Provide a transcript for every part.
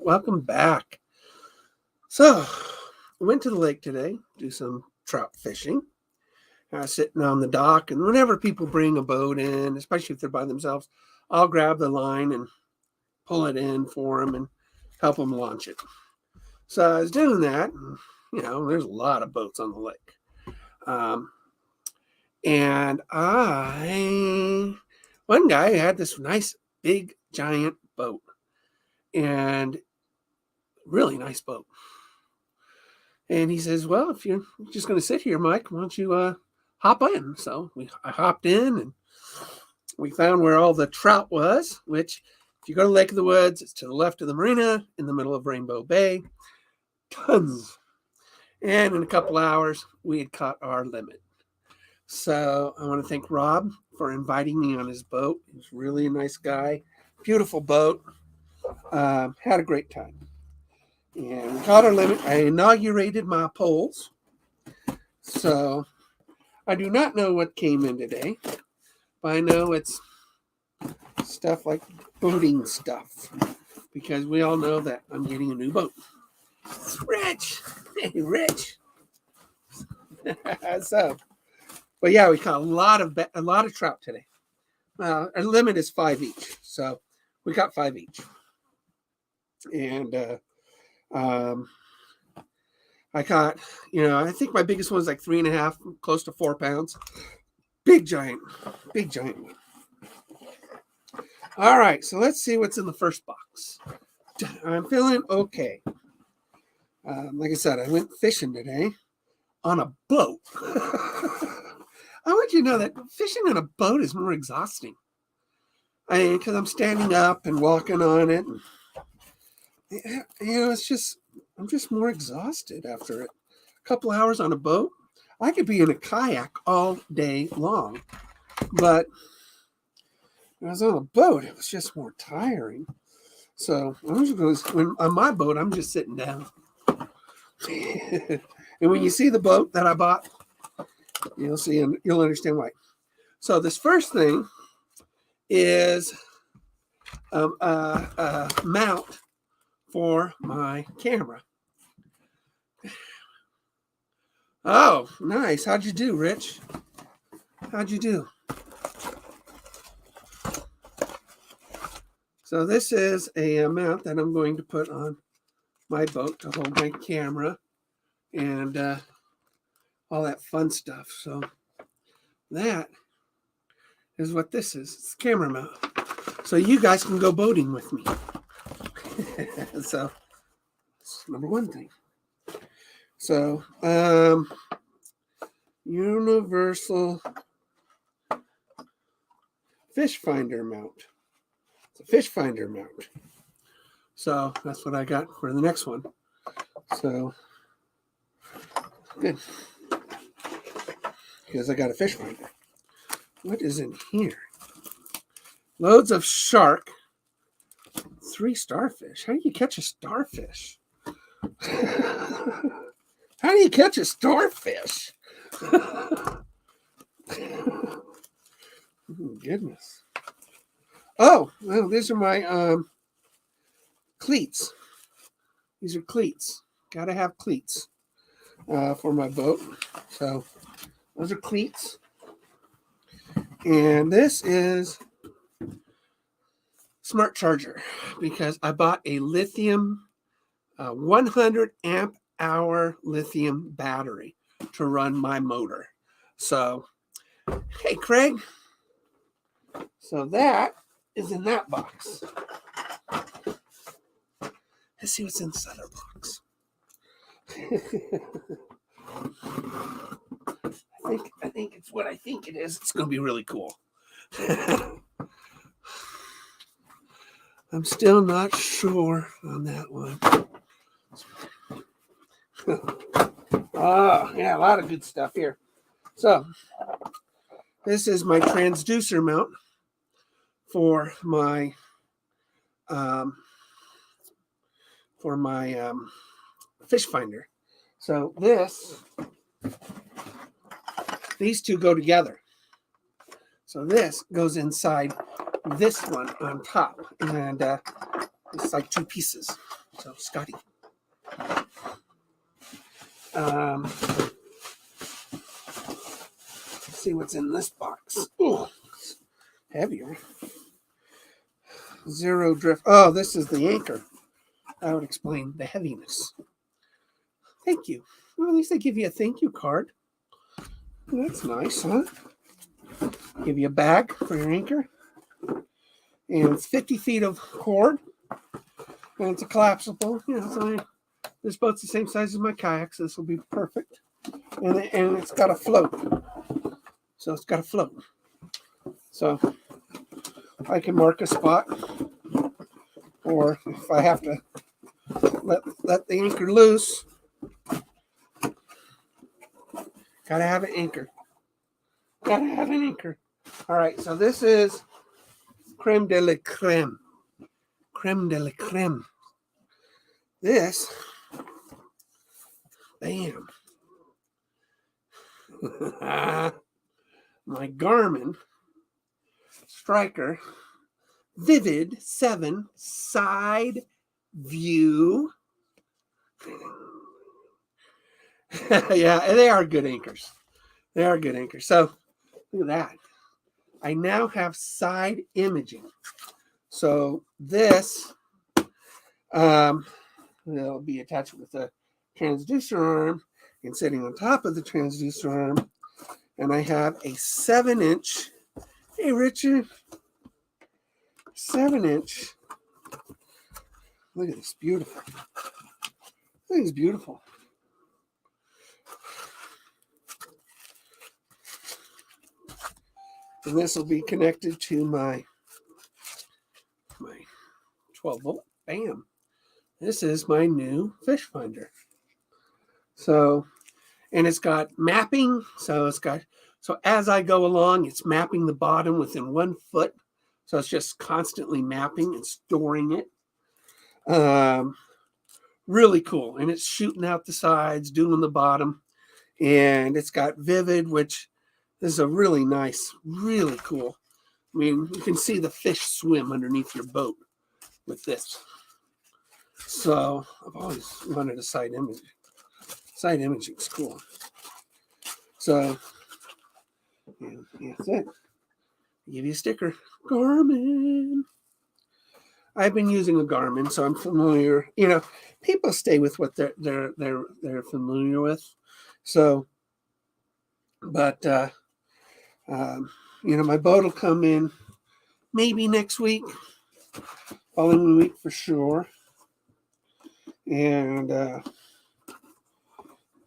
Welcome back. So, I went to the lake today, do some trout fishing. I was sitting on the dock, and whenever people bring a boat in, especially if they're by themselves, I'll grab the line and pull it in for them and help them launch it. So I was doing that. And, there's a lot of boats on the lake. And one guy had this nice, big, giant boat. And really nice boat. And he says, well, if you're just going to sit here, Mike, why don't you hop in? So I hopped in, and we found where all the trout was, which if you go to Lake of the Woods, it's to the left of the marina in the middle of Rainbow Bay. Tons. And in a couple hours, we had caught our limit. So I want to thank Rob for inviting me on his boat. He's really a nice guy. Beautiful boat. Had a great time. And we caught our limit. I inaugurated my poles. So I do not know what came in today, but I know it's stuff like boating stuff, because we all know that I'm getting a new boat. It's Rich. Hey, Rich. But yeah, we caught a lot of trout today. Our limit is 5 each, so we got 5 each. And I caught, I think my biggest one was like 3.5, close to 4 pounds. Big giant one. All right, so let's see what's in the first box. I'm feeling okay. Like I said, I went fishing today on a boat. I want you to know that fishing on a boat is more exhausting. Because I'm standing up and walking on it. And, I'm just more exhausted after it. A couple hours on a boat. I could be in a kayak all day long. But when I was on a boat, it was just more tiring. So when on my boat, I'm just sitting down. And when you see the boat that I bought, you'll see and you'll understand why. So this first thing is a mount for my camera. Oh, nice. How'd you do, Rich? How'd you do? So this is a mount that I'm going to put on my boat to hold my camera and all that fun stuff. So that is what this is. It's a camera mount. So you guys can go boating with me. So that's number one thing. So universal fish finder mount. It's a fish finder mount. So that's what I got for the next one. So good. Because I got a fish finder. What is in here? Loads of shark. 3 starfish. How do you catch a starfish? How do you catch a starfish? Oh, goodness. Oh, well, these are my cleats. These are cleats. Gotta have cleats for my boat. So those are cleats. And this is smart charger, because I bought a lithium 100 amp hour lithium battery to run my motor. So, hey, Craig. So that is in that box. Let's see what's in this other box. I think it's what I think it is. It's going to be really cool. I'm still not sure on that one. Oh, yeah, a lot of good stuff here. So, this is my transducer mount for my fish finder. So these two go together. So this goes inside this one on top, and it's like 2 pieces. So, Scotty. Let's see what's in this box. Oh, heavier. Zero drift. Oh, this is the anchor. That would explain the heaviness. Thank you. Well, at least they give you a thank you card. That's nice, huh? Give you a bag for your anchor. And it's 50 feet of cord. And it's a collapsible. So this boat's the same size as my kayak, so this will be perfect. And it's got a float. So it's got a float. So I can mark a spot. Or if I have to let the anchor loose, gotta have an anchor. Gotta have an anchor. All right, so this is creme de la creme. Creme de la creme. This, bam. My Garmin Striker Vivid 7 side view. Yeah, they are good anchors. They are good anchors. So look at that. I now have side imaging. So this will be attached with a transducer arm and sitting on top of the transducer arm. And I have a 7-inch, hey Richard, 7-inch. Look at this, beautiful. This is beautiful. And this will be connected to my 12 volt. Bam. This is my new fish finder. So, and it's got mapping. So as I go along, it's mapping the bottom within 1 foot. So it's just constantly mapping and storing it. Really cool. And it's shooting out the sides, doing the bottom. And it's got Vivid, which is a really nice, really cool. I mean, you can see the fish swim underneath your boat with this. So I've always wanted a side image. Side imaging is cool. So yeah, that's it. I'll give you a sticker. Garmin. I've been using a Garmin, so I'm familiar. People stay with what they're familiar with. So, but my boat will come in maybe next week, following week for sure. And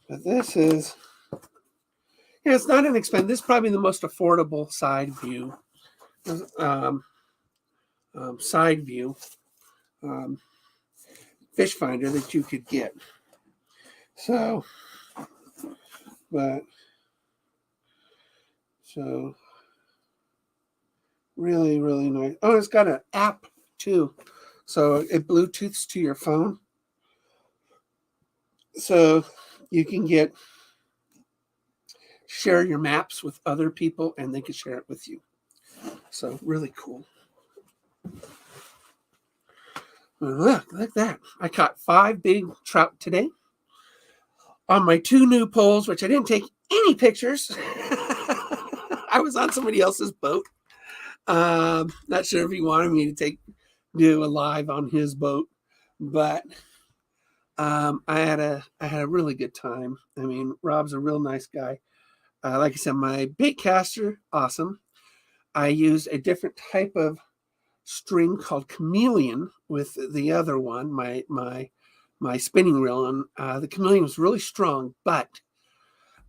but this is, it's not inexpensive. This is probably the most affordable side view. Side view fish finder that you could get. So really, really nice. Oh, it's got an app too. So it Bluetooths to your phone. So you can share your maps with other people and they can share it with you. So really cool. Look at that. I caught 5 big trout today on my 2 new poles, which I didn't take any pictures. I was on somebody else's boat. Not sure if he wanted me to do a live on his boat, but I had a really good time. I mean, Rob's a real nice guy. Like I said, my bait caster, awesome. I used a different type of string called chameleon with the other one, my spinning reel, and the chameleon was really strong, but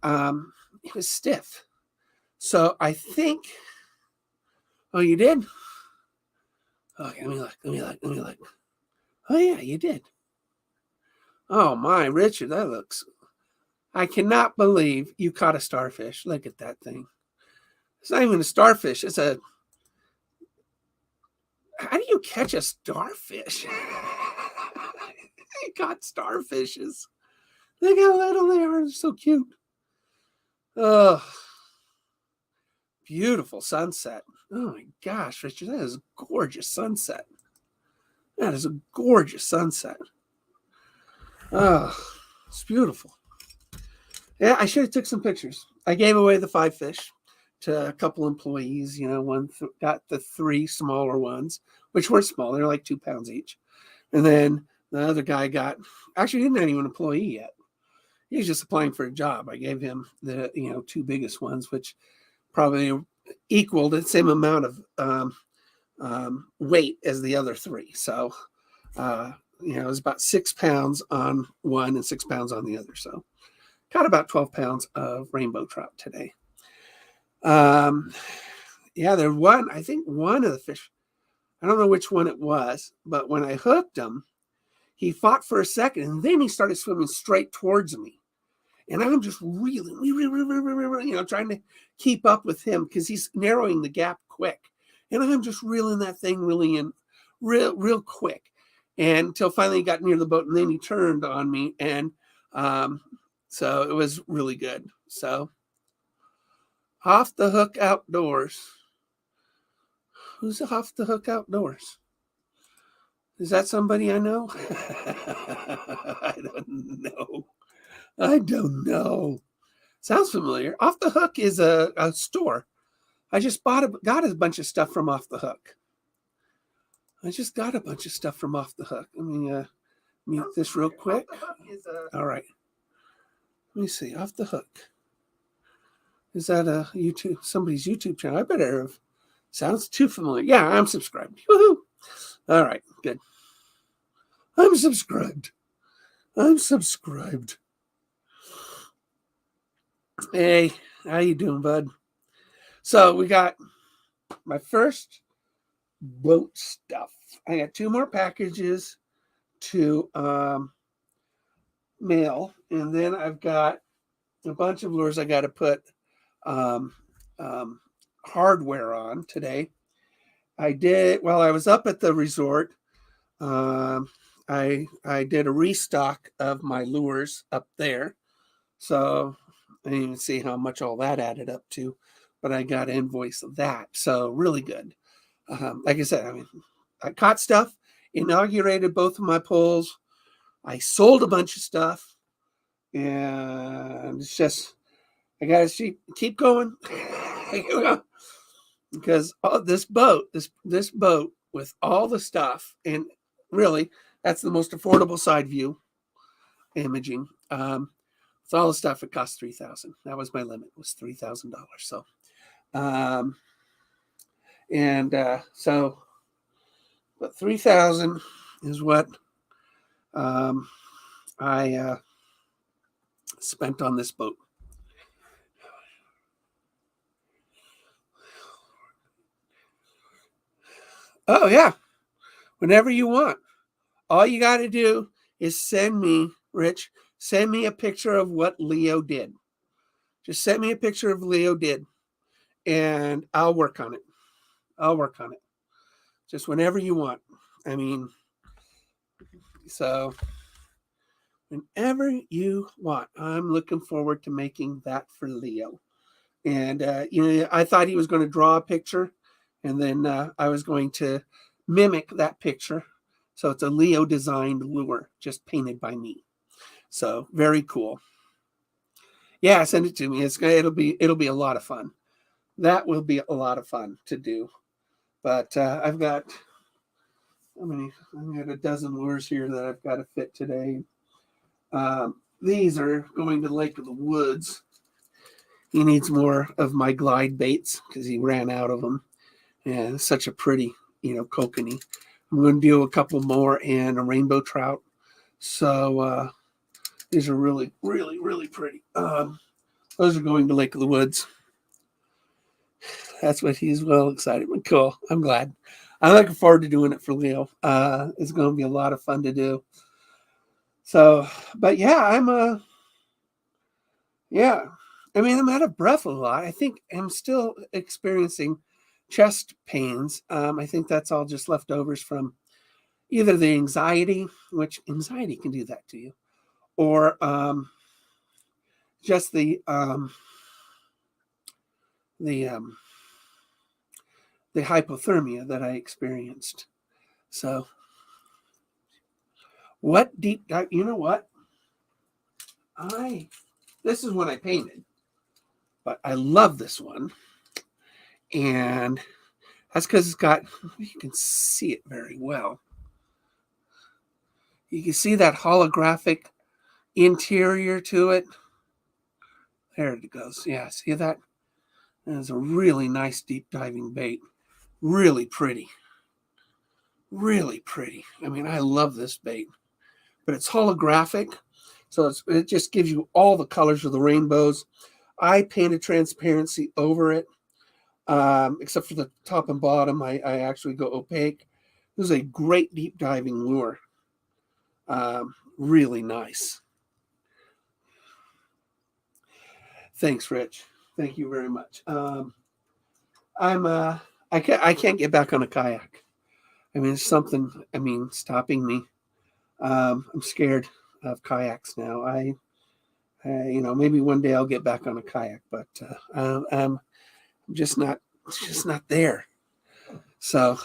it was stiff. So I think, oh, you did? Okay, let me look. Oh yeah, you did. Oh my, Richard, that looks, I cannot believe you caught a starfish. Look at that thing. It's not even a starfish. It's how do you catch a starfish? I caught starfishes. Look how little they are. They're so cute. Oh, beautiful sunset. Oh my gosh, Richard, that is a gorgeous sunset. That is a gorgeous sunset. Oh, it's beautiful. Yeah, I should have took some pictures. I gave away the 5 fish to a couple employees. One got the 3 smaller ones, which weren't small. They're like 2 pounds each. And then the other guy actually didn't have even an employee yet. He was just applying for a job. I gave him the 2 biggest ones, which probably equaled the same amount of weight as the other 3. So, it was about 6 pounds on one and 6 pounds on the other. So, got about 12 pounds of rainbow trout today. Yeah, I think one of the fish, I don't know which one it was, but when I hooked him, he fought for a second and then he started swimming straight towards me. And I'm just reeling, trying to keep up with him because he's narrowing the gap quick. And I'm just reeling that thing really in real quick. And until finally he got near the boat and then he turned on me. And so it was really good. So Off the Hook Outdoors. Who's Off the Hook Outdoors? Is that somebody I know? I don't know. Sounds familiar. Off the Hook is a store. I just got a bunch of stuff from Off the Hook. Let me mute this real quick. All right. Let me see. Off the Hook. Is that somebody's YouTube channel? I better have. Sounds too familiar. Yeah, I'm subscribed. Woohoo! All right, good. I'm subscribed. Hey, how you doing, bud? So we got my first boat stuff. I got 2 more packages to mail, and then I've got a bunch of lures I got to put hardware on today. I did while I was up at the resort. I did a restock of my lures up there, so I didn't even see how much all that added up to, but I got an invoice of that, so really good. Like I said, I caught stuff, inaugurated both of my pulls. I sold a bunch of stuff, and it's just I gotta keep going because this boat with all the stuff, and really that's the most affordable side view imaging. With all the stuff, it cost $3,000. That was my limit, was $3,000. So, but $3,000 is what I spent on this boat. Oh yeah, whenever you want. All you got to do is send me a picture of what Leo did. Just send me a picture of Leo did, and I'll work on it. Just whenever you want. So whenever you want. I'm looking forward to making that for Leo. And, I thought he was going to draw a picture, and then I was going to mimic that picture. So it's a Leo designed lure, just painted by me. So very cool. Yeah, send it to me. It'll be a lot of fun. That will be a lot of fun to do. But I've got a dozen lures here that I've got to fit today. These are going to Lake of the Woods. He needs more of my glide baits because he ran out of them. And it's such a pretty, kokanee. I'm going to do a couple more and a rainbow trout. So these are really, really, really pretty. Those are going to Lake of the Woods. That's what he's well excited. Cool. I'm glad. I'm looking forward to doing it for Leo. It's going to be a lot of fun to do. So, but yeah, I'm out of breath a lot. I think I'm still experiencing chest pains. I think that's all just leftovers from either the anxiety, which anxiety can do that to you, or just the hypothermia that I experienced. So, what deep dive? You know what? This is one I painted, but I love this one. And that's because it's got, you can see it very well. You can see that holographic interior to it. There it goes. Yeah, see that? It's a really nice deep diving bait. Really pretty. Really pretty. I mean, I love this bait. But it's holographic, so it just gives you all the colors of the rainbows. I painted transparency over it, except for the top and bottom. I actually go opaque. This is a great deep diving lure. Really nice. Thanks, Rich. Thank you very much. I can't get back on a kayak. I mean, it's something. I mean, stopping me. I'm scared of kayaks now. Maybe one day I'll get back on a kayak, but I'm just not there. So,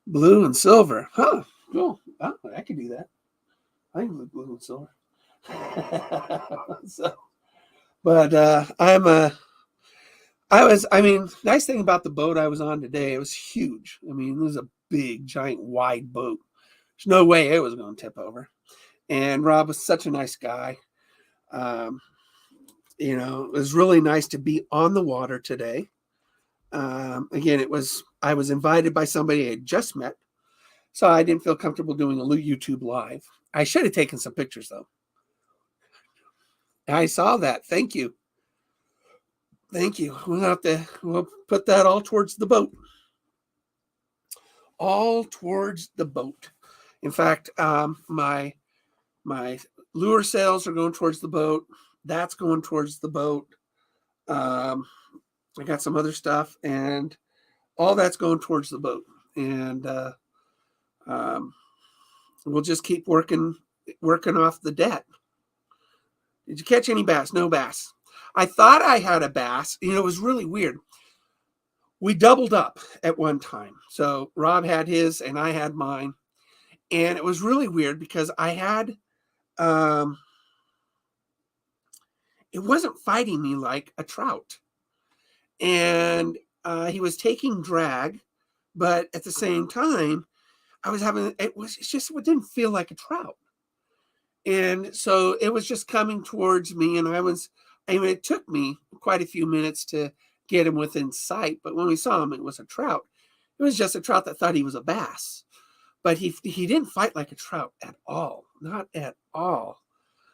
blue and silver, huh? Cool. Oh, I could do that. I can do blue and silver. So, but nice thing about the boat I was on today, it was huge. I mean, it was a big, giant, wide boat. There's no way it was going to tip over. And Rob was such a nice guy. It was really nice to be on the water today. Again, I was invited by somebody I had just met, so I didn't feel comfortable doing a YouTube live. I should have taken some pictures, though. I saw that. Thank you. Thank you. We'll put that all towards the boat. All towards the boat. In fact, my lure sales are going towards the boat. That's going towards the boat. I got some other stuff, and all that's going towards the boat. And we'll just keep working off the debt. Did you catch any bass? No bass. I thought I had a bass. It was really weird. We doubled up at one time. So Rob had his and I had mine. And it was really weird because I had, it wasn't fighting me like a trout. And he was taking drag, but at the same time, it didn't feel like a trout. And so it was just coming towards me, and it took me quite a few minutes to get him within sight. But when we saw him, it was a trout. It was just a trout that thought he was a bass. But he didn't fight like a trout at all. Not at all.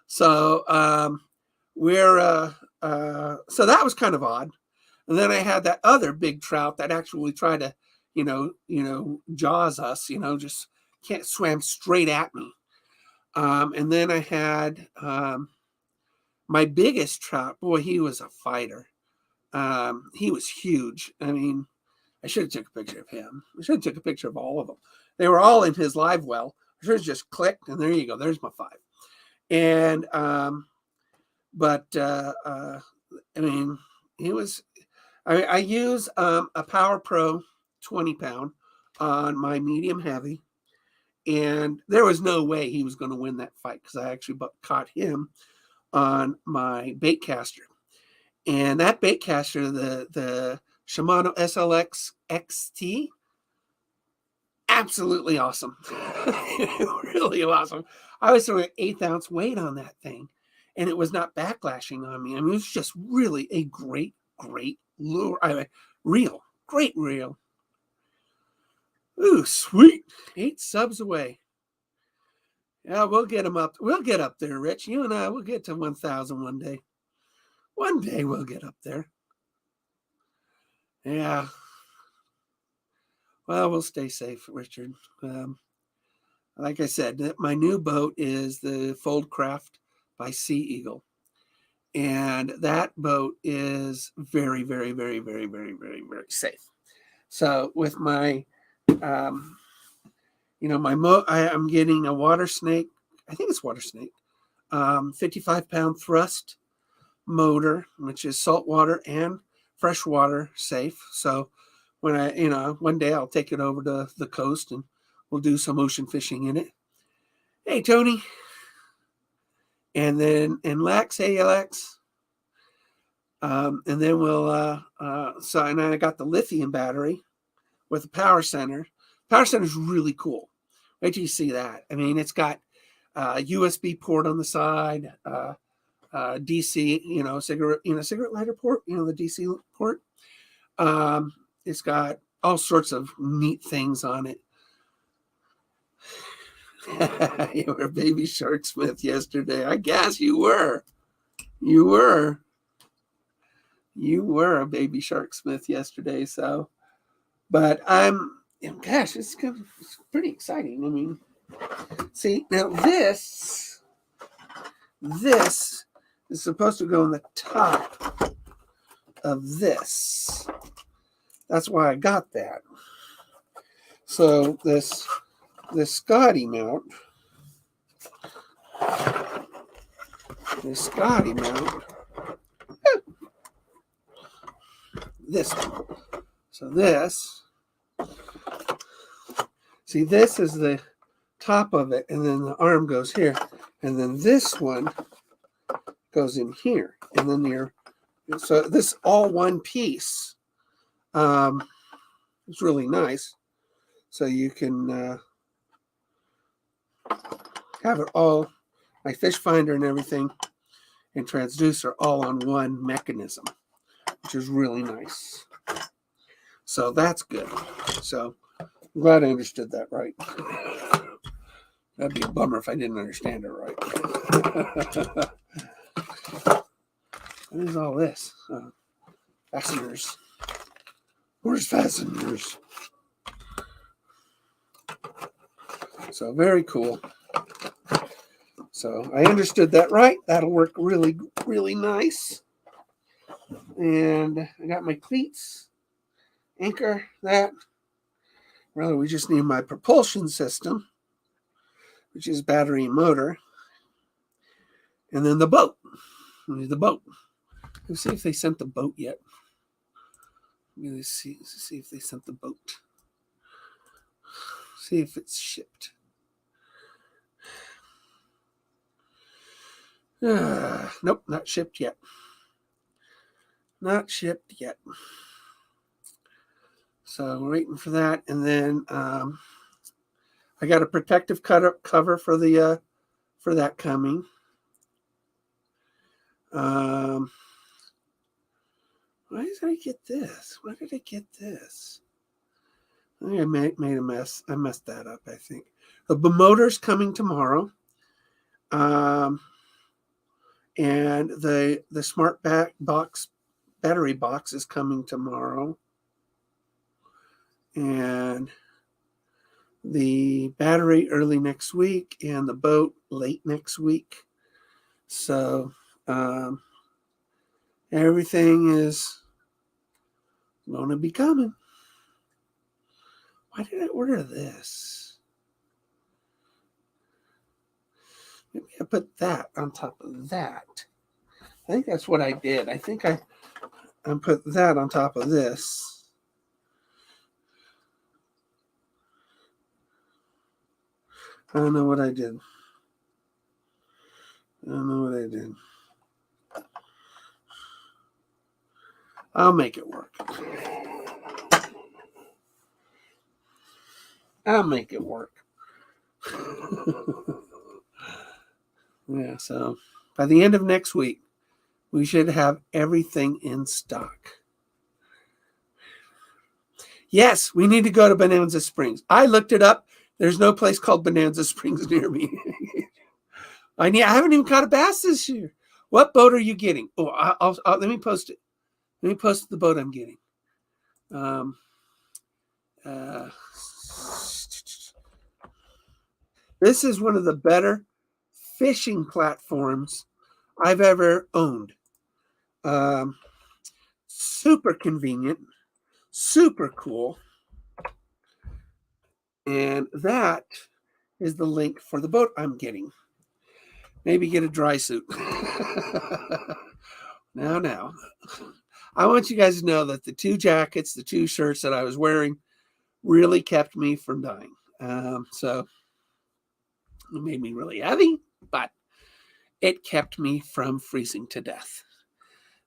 So so that was kind of odd. And then I had that other big trout that actually tried to, jaws us, just can't swam straight at me. And then I had my biggest trout. Boy, he was a fighter. He was huge. I mean, I should have took a picture of him. I should have took a picture of all of them. They were all in his live well. I should have just clicked, and there you go. There's my 5. And he was. I use a Power Pro 20-pound on my medium heavy. And there was no way he was going to win that fight because I actually caught him on my bait caster. And that bait caster, the Shimano SLX XT, absolutely awesome. Really awesome. I was throwing an 1/8 ounce weight on that thing, and it was not backlashing on me. I mean, it was just really a great, great lure. Great reel. Ooh, sweet. 8 subs away. Yeah, we'll get them up. We'll get up there, Rich. You and I, we'll get to 1,000 one day. One day we'll get up there. Yeah. Well, we'll stay safe, Richard. Like I said, my new boat is the Foldcraft by Sea Eagle. And that boat is very, very, very, very, very, very, very safe. So with my I'm getting a water snake. I think it's water snake. 55-pound thrust motor, which is saltwater and freshwater safe. So when one day I'll take it over to the coast and we'll do some ocean fishing in it. Hey, Tony. and then Lex, hey Alex. And then we'll and I got the lithium battery with the power center. Power center is really cool. Wait till you see that. I mean, it's got USB port on the side, DC, cigarette lighter port, the DC port. It's got all sorts of neat things on it. You were a baby shark smith yesterday. I guess you were. You were a baby shark smith yesterday. So, but gosh, it's pretty exciting. I mean, see, now this is supposed to go on the top of this. That's why I got that. So this Scotty mount, this one. So this, see, this is the top of it, and then the arm goes here, and then this one goes in here, and then so this all one piece. It's really nice. So you can have it all, my fish finder and everything, and transducer all on one mechanism, which is really nice. So that's good. So I'm glad I understood that right. That'd be a bummer if I didn't understand it right. What is all this? Fasteners. Where's fasteners? So very cool. So I understood that right. That'll work really, really nice. And I got my cleats, anchor, that. Really, we just need my propulsion system, which is battery and motor. And then the boat. We need the boat. Let's see if they sent the boat yet. Let's see if they sent the boat. See if it's shipped. Nope, not shipped yet. Not shipped yet. So we're waiting for that, and then I got a protective cover for the for that coming. Why did I get this? Why did I get this? I think I made a mess. I messed that up, I think. The motor's coming tomorrow. And the smart battery box is coming tomorrow. And the battery early next week, and the boat late next week. So everything is going to be coming. Why did I order this? Maybe I put that on top of that. I think that's what I did. I think I put that on top of this. I don't know what I did. I'll make it work. Yeah, so by the end of next week, we should have everything in stock. Yes, we need to go to Bonanza Springs. I looked it up. There's no place called Bonanza Springs near me. I haven't even caught a bass this year. What boat are you getting? Oh, I'll let me post it. Let me post the boat I'm getting. This is one of the better fishing platforms I've ever owned. Super convenient, super cool. And that is the link for the boat I'm getting. Maybe get a dry suit. Now. I want you guys to know that the 2 jackets, the 2 shirts that I was wearing really kept me from dying. So it made me really heavy, but it kept me from freezing to death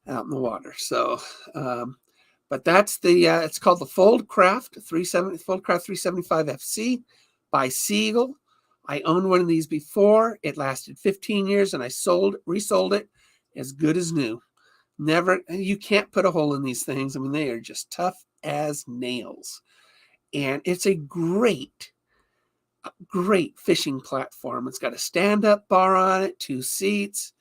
out in the water. So, but that's the, it's called the Foldcraft 375 FC by Seagull. I owned one of these before. It lasted 15 years and I resold it as good as new. Never, you can't put a hole in these things. I mean, they are just tough as nails. And it's a great fishing platform. It's got a stand-up bar on it, 2 seats,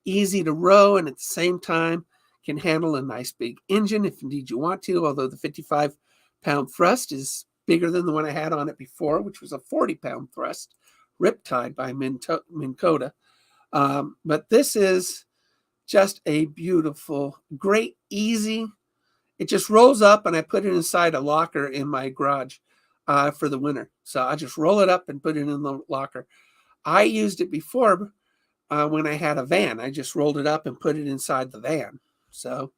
easy to row, and at the same time can handle a nice big engine if indeed you want to, although the 55-pound thrust is bigger than the one I had on it before, which was a 40-pound thrust, Riptide by Minn Kota. But this is just a beautiful, great, easy. It just rolls up and I put it inside a locker in my garage for the winter. So I just roll it up and put it in the locker. I used it before when I had a van. I just rolled it up and put it inside the van. So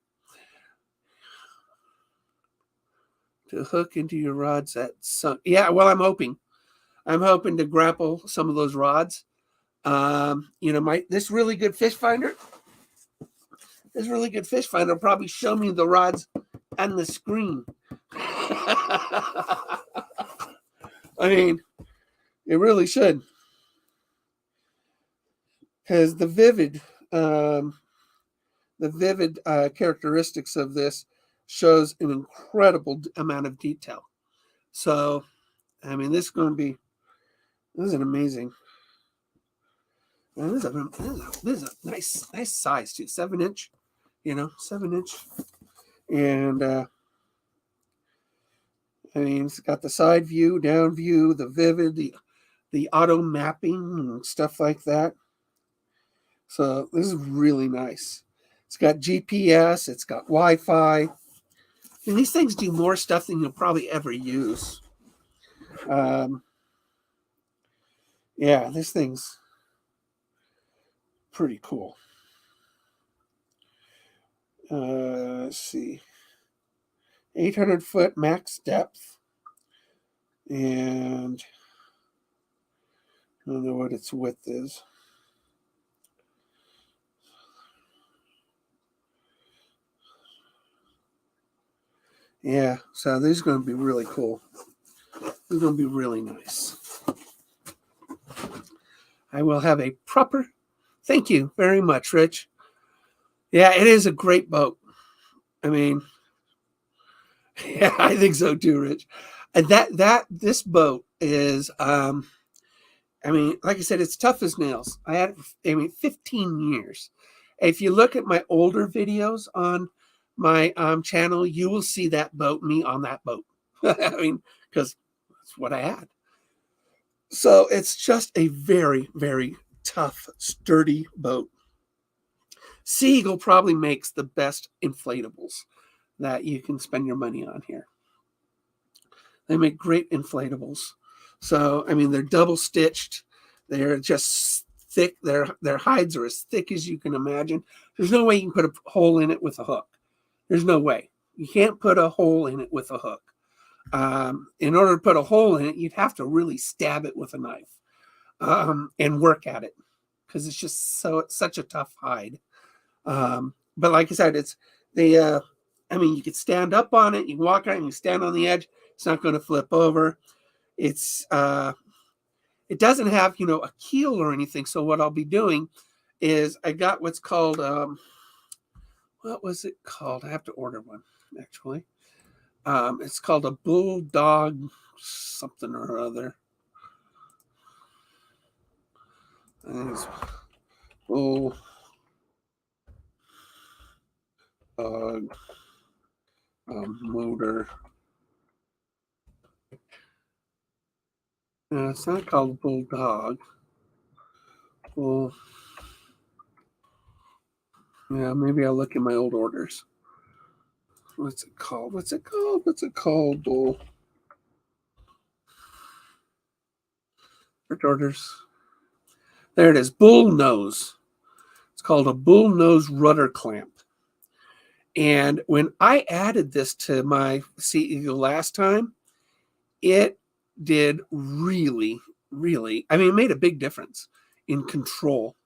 to hook into your rods that sunk. Yeah, well, I'm hoping to grapple some of those rods. This really good fish finder will probably show me the rods on the screen. I mean, it really should, because the vivid characteristics of this shows an incredible amount of detail. So, I mean, this is an amazing. This is a nice size too, 7-inch, 7-inch, and I mean, it's got the side view, down view, the vivid, the auto mapping and stuff like that. So this is really nice. It's got GPS, it's got Wi-Fi, and these things do more stuff than you'll probably ever use. Yeah, this thing's pretty cool. Let's see. 800-foot max depth. And I don't know what its width is. Yeah, so this is going to be really cool. This is going to be really nice. I will have a proper... Thank you very much, Rich. Yeah, it is a great boat. I mean, yeah, I think so too, Rich. And this boat is, I mean, like I said, it's tough as nails. I had it, 15 years. If you look at my older videos on my channel, you will see me on that boat. I mean, because that's what I had. So it's just a very, very tough, sturdy boat. Seagull probably makes the best inflatables that you can spend your money on here. They make great inflatables. So, I mean, they're double stitched. They're just thick. Their hides are as thick as you can imagine. There's no way you can put a hole in it with a hook. There's no way. You can't put a hole in it with a hook. In order to put a hole in it, you'd have to really stab it with a knife and work at it, because it's just such a tough hide. But like I said, I mean, you could stand up on it, you can walk on it, you can stand on the edge. It's not going to flip over. It doesn't have, a keel or anything. So what I'll be doing is I got what's called, what was it called? I have to order one, actually. It's called a Bulldog something or other. It's Bulldog motor. It's not called Bulldog. Well, yeah, maybe I'll look in my old orders. What's it called? Bull orders. There it is. Bullnose. It's called a Bullnose rudder clamp. And when I added this to my Sea Eagle last time, it did really, really, I mean, it made a big difference in control.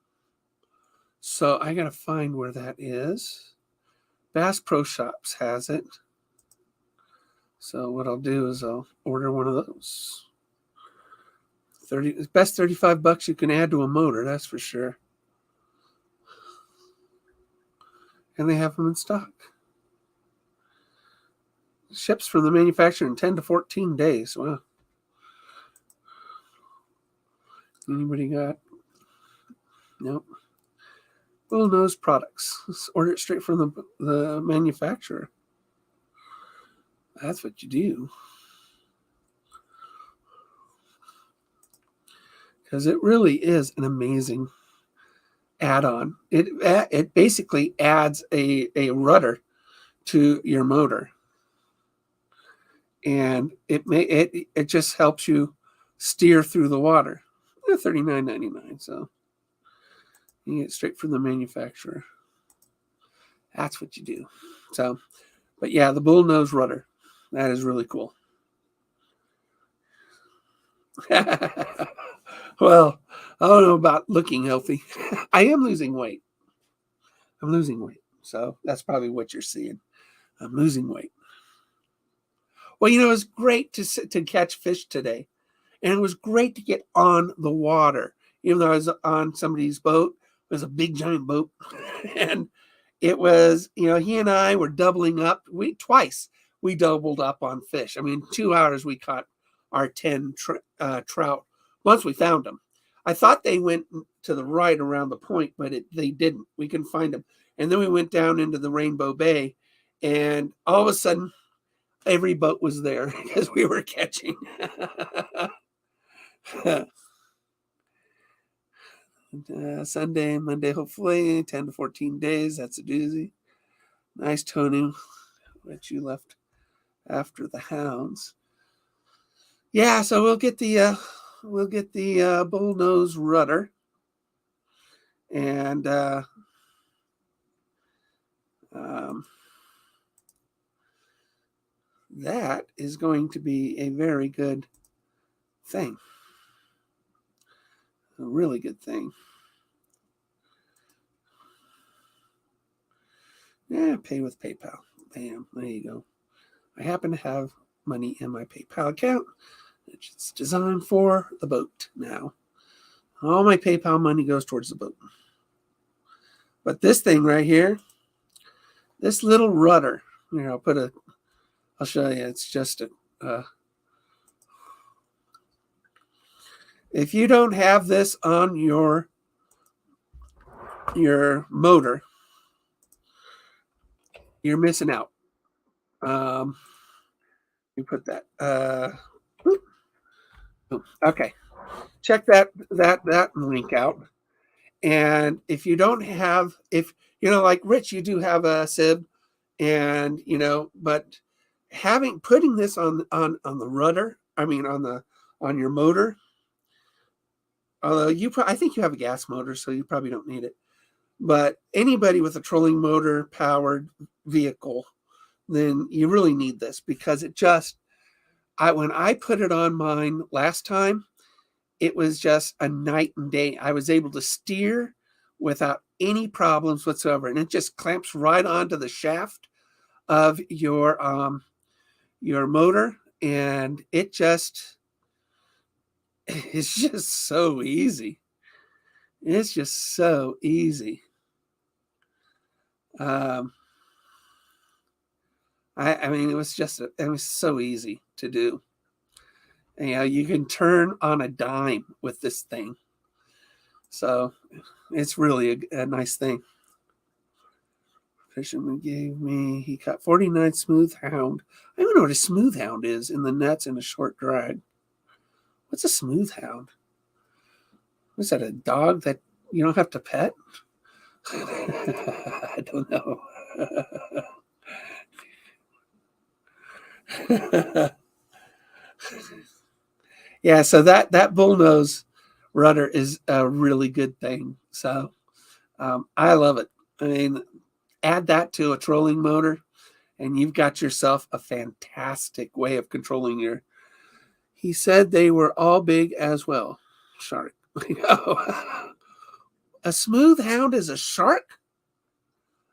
So I got to find where that is. Bass Pro Shops has it. So what I'll do is I'll order one of those. Best $35 you can add to a motor, that's for sure. And they have them in stock. Ships from the manufacturer in 10 to 14 days. Wow. Anybody got? Nope. Bullnose products. Let's order it straight from the manufacturer. That's what you do. Because it really is an amazing add-on. It basically adds a rudder to your motor. And it just helps you steer through the water. $39.99, so you get it straight from the manufacturer. That's what you do. So, but yeah, the Bullnose rudder, that is really cool. Well, I don't know about looking healthy. I am losing weight. I'm losing weight, so that's probably what you're seeing. I'm losing weight. Well, it was great to catch fish today. And it was great to get on the water. Even though I was on somebody's boat, it was a big, giant boat. And it was, he and I were doubling up. Twice we doubled up on fish. I mean, 2 hours we caught our 10 trout once we found them. I thought they went to the right around the point, but they didn't. We couldn't find them. And then we went down into the Rainbow Bay, and all of a sudden, every boat was there because we were catching. Sunday, Monday, hopefully 10 to 14 days. That's a doozy. Nice toning, which you left after the hounds. Yeah, so we'll get the Bullnose rudder, and that is going to be a very good thing. A really good thing. Yeah, pay with PayPal. Bam, there you go. I happen to have money in my PayPal account, which is designed for the boat now. All my PayPal money goes towards the boat. But this thing right here, this little rudder, here, I'll show you. It's just if you don't have this on your motor, you're missing out. You put that. Okay, check that link out. And if you don't have, like Rich, you do have a SIB, and but putting this on the rudder, on your motor. Although I think you have a gas motor, so you probably don't need it. But anybody with a trolling motor powered vehicle, then you really need this, because when I put it on mine last time, it was just a night and day. I was able to steer without any problems whatsoever. And it just clamps right onto the shaft of your motor. And it's just so easy. It's just so easy. It was so easy to do. And, you can turn on a dime with this thing. So it's really a nice thing. Fisherman he caught 49 smooth hound. I don't know what a smooth hound is in the nets in a short drag. What's a smooth hound? Was that a dog that you don't have to pet? I don't know. Yeah, so that Bullnose rudder is a really good thing. So I love it. I mean, add that to a trolling motor, and you've got yourself a fantastic way of controlling your. He said they were all big as well. Shark. A smooth hound is a shark?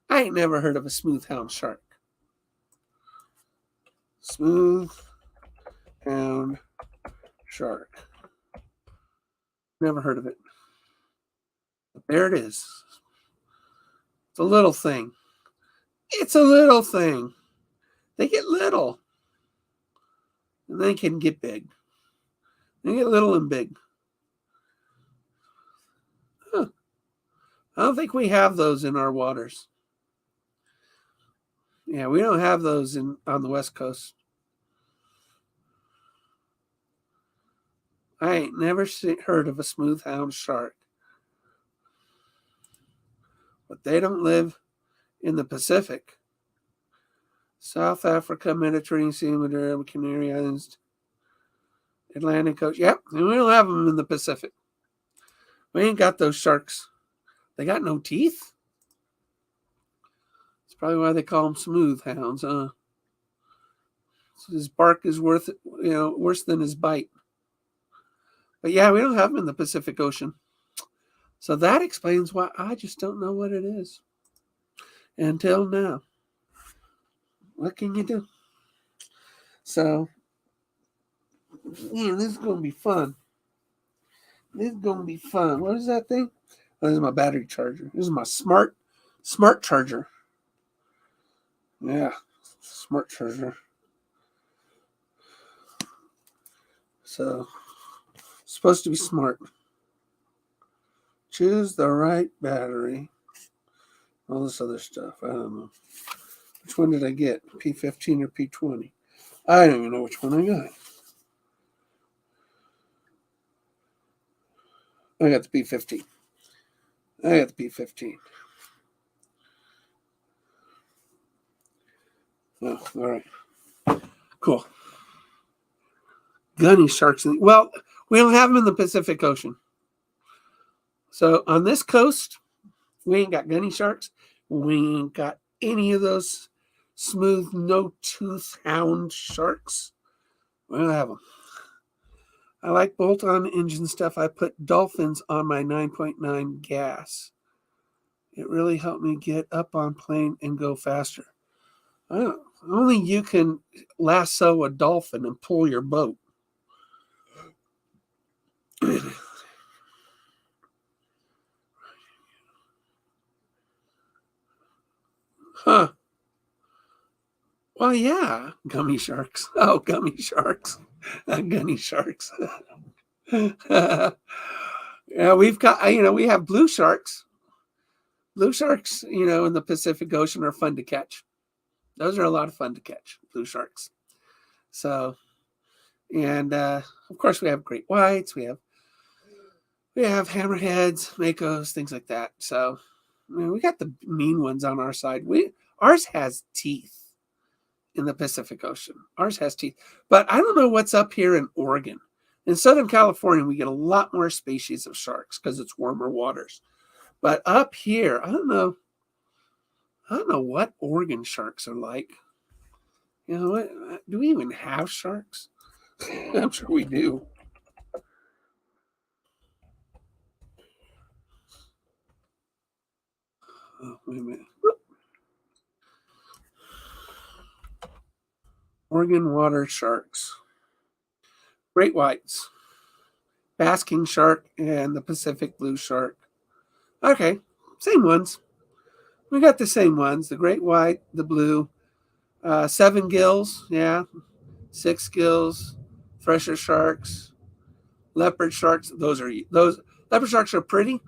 I ain't never heard of a smooth hound shark. Smooth hound shark. Never heard of it. But there it is. It's a little thing. It's a little thing. They get little. And they can get big. They get little and big. Huh. I don't think we have those in our waters. Yeah, we don't have those on the West Coast. I ain't never heard of a smooth hound shark. But they don't live in the Pacific. South Africa, Mediterranean Sea, Madeira, Canary Islands, Atlantic Coast. Yep, we don't have them in the Pacific. We ain't got those sharks. They got no teeth. That's probably why they call them smooth hounds, huh? So his bark is worse than his bite. But yeah, we don't have them in the Pacific Ocean. So that explains why I just don't know what it is. Until now. What can you do? So, yeah, this is going to be fun. This is going to be fun. What is that thing? Oh, this is my battery charger. This is my smart charger. Yeah, smart charger. So, supposed to be smart. Choose the right battery. All this other stuff. I don't know. Which one did I get? P15 or P20? I don't even know which one I got. I got the P15. I got the P15. Oh, all right. Cool. Gunny sharks. Well, we don't have them in the Pacific Ocean. So on this coast, we ain't got gunny sharks. We ain't got any of those smooth, no-tooth hound sharks. We don't have them. I like bolt-on engine stuff. I put dolphins on my 9.9 gas. It really helped me get up on plane and go faster. Only you can lasso a dolphin and pull your boat. Huh. Well, yeah, gummy sharks. Oh, gummy sharks. Gunny sharks. Yeah, we've got, we have blue sharks. Blue sharks, in the Pacific Ocean are fun to catch. Those are a lot of fun to catch, blue sharks. So, and of course we have great whites. We have hammerheads, makos, things like that. So, we got the mean ones on our side. Ours has teeth in the Pacific Ocean. Ours has teeth. But I don't know what's up here in Oregon. In Southern California, we get a lot more species of sharks because it's warmer waters. But up here, I don't know what Oregon sharks are like. You know what? Do we even have sharks? I'm sure we do. Oh, wait a minute. Oregon water sharks. Great whites. Basking shark and the Pacific blue shark. Okay, same ones. We got the same ones. The great white, the blue. 7 gills, yeah. 6 gills. Thresher sharks. Leopard sharks. Those leopard sharks are pretty.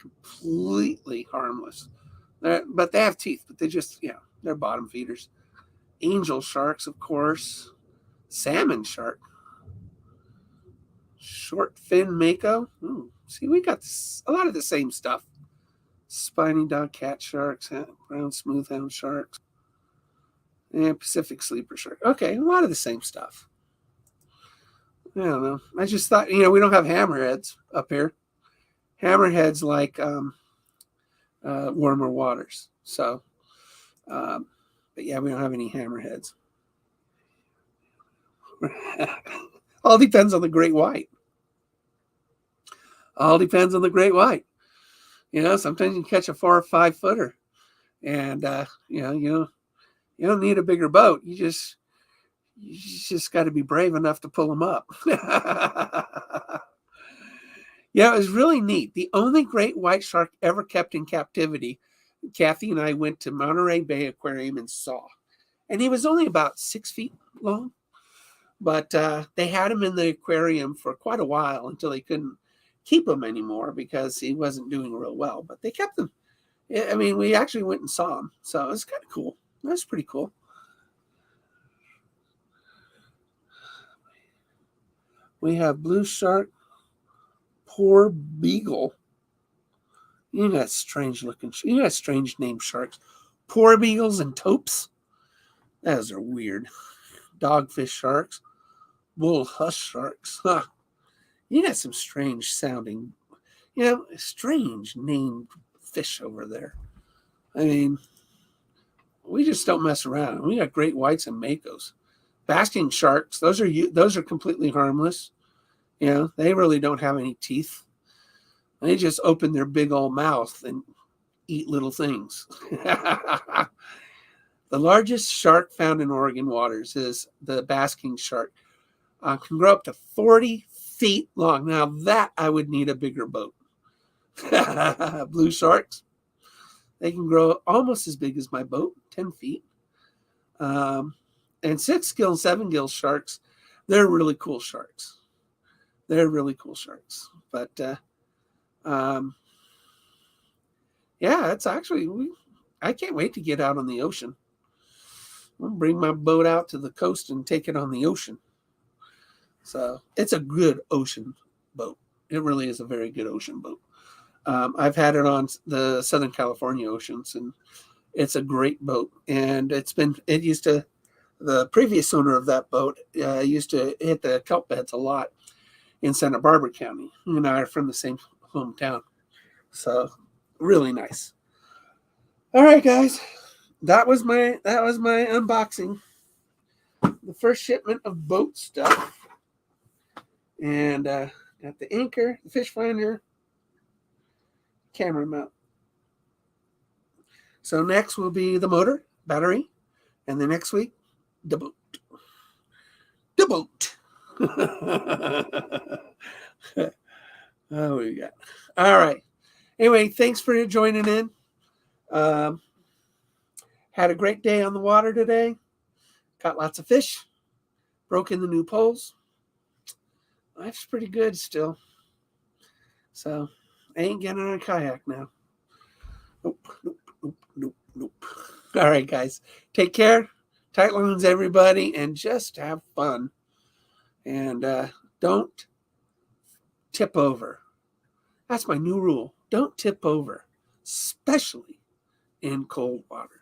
Completely harmless. But they have teeth, but they just, they're bottom feeders. Angel sharks, of course. Salmon shark. Short fin mako. Ooh, see, we got a lot of the same stuff. Spiny dog cat sharks, brown smoothhound sharks, and Pacific sleeper shark. Okay, a lot of the same stuff. I don't know. I just thought, we don't have hammerheads up here. Hammerheads like warmer waters. So, but yeah, we don't have any hammerheads. All depends on the great white. All depends on the great white. Sometimes you catch a 4 or 5 footer, and you don't need a bigger boat. You just got to be brave enough to pull them up. Yeah, it was really neat. The only great white shark ever kept in captivity, Kathy and I went to Monterey Bay Aquarium and saw. And he was only about 6 feet long, but they had him in the aquarium for quite a while until they couldn't keep him anymore because he wasn't doing real well. But they kept him. I mean, we actually went and saw him, so it was kind of cool. That was pretty cool. We have blue shark, poor beagle. You got strange looking. You got strange named sharks. Poor beagles and topes. Those are weird. Dogfish sharks, bull hush sharks. Huh. You got some strange sounding, strange named fish over there. I mean, we just don't mess around. We got great whites and makos. Basking sharks, those are completely harmless. They really don't have any teeth. They just open their big old mouth and eat little things. The largest shark found in Oregon waters is the basking shark. Can grow up to 40 feet long. Now that I would need a bigger boat. Blue sharks, they can grow almost as big as my boat, 10 feet. And 6-gill, 7-gill sharks, they're really cool sharks. They're really cool sharks. But yeah, it's actually, I can't wait to get out on the ocean. I'm gonna bring my boat out to the coast and take it on the ocean. So it's a good ocean boat. It really is a very good ocean boat. I've had it on the Southern California oceans, and it's a great boat. And the previous owner of that boat used to hit the kelp beds a lot in Santa Barbara County. You and I are from the same hometown. So really nice. All right, guys. That was my unboxing. The first shipment of boat stuff. And got the anchor, the fish finder, camera mount. So next will be the motor, battery, and the next week, the boat. The boat. Oh, we got. All right. Anyway, thanks for joining in. Had a great day on the water today. Caught lots of fish. Broke in the new poles. Life's pretty good still. So I ain't getting on a kayak now. Nope. All right, guys. Take care. Tight lines, everybody, and just have fun. And don't tip over. That's my new rule. Don't tip over, especially in cold water.